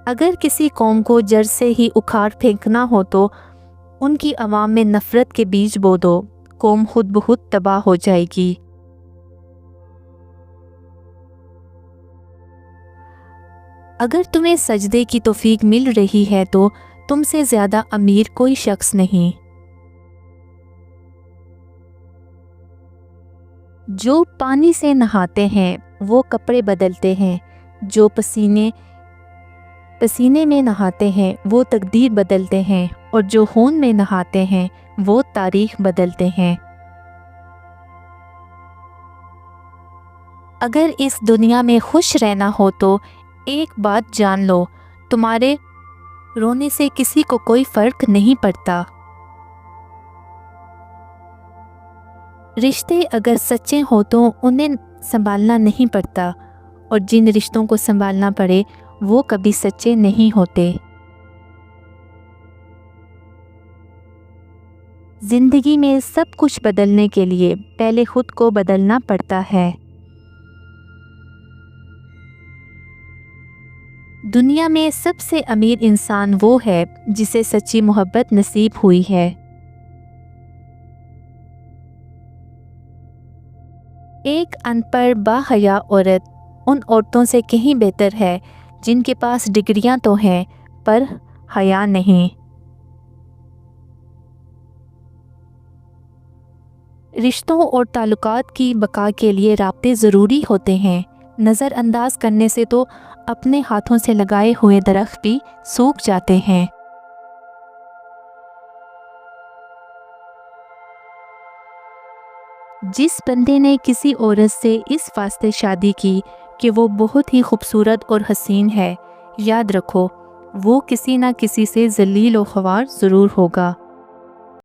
اگر کسی قوم کو جڑ سے ہی اکھاڑ پھینکنا ہو تو ان کی عوام میں نفرت کے بیج بو دو، قوم خود بخود تباہ ہو جائے گی۔ اگر تمہیں سجدے کی توفیق مل رہی ہے تو تم سے زیادہ امیر کوئی شخص نہیں۔ جو پانی سے نہاتے ہیں وہ کپڑے بدلتے ہیں، جو پسینے میں نہاتے ہیں وہ تقدیر بدلتے ہیں، اور جو خون میں نہاتے ہیں وہ تاریخ بدلتے ہیں۔ اگر اس دنیا میں خوش رہنا ہو تو ایک بات جان لو، تمہارے رونے سے کسی کو کوئی فرق نہیں پڑتا۔ رشتے اگر سچے ہوں تو انہیں سنبھالنا نہیں پڑتا، اور جن رشتوں کو سنبھالنا پڑے وہ کبھی سچے نہیں ہوتے۔ زندگی میں سب کچھ بدلنے کے لیے پہلے خود کو بدلنا پڑتا ہے۔ دنیا میں سب سے امیر انسان وہ ہے جسے سچی محبت نصیب ہوئی ہے۔ ایک ان پڑھ باحیا عورت ان عورتوں سے کہیں بہتر ہے جن کے پاس ڈگریاں تو ہیں پر حیا نہیں۔ رشتوں اور تعلقات کی بقا کے لیے رابطے ضروری ہوتے ہیں، نظر انداز کرنے سے تو اپنے ہاتھوں سے لگائے ہوئے درخت بھی سوکھ جاتے ہیں۔ جس بندے نے کسی عورت سے اس واسطے شادی کی کہ وہ بہت ہی خوبصورت اور حسین ہے، یاد رکھو وہ کسی نہ کسی سے ذلیل و خوار ضرور ہوگا۔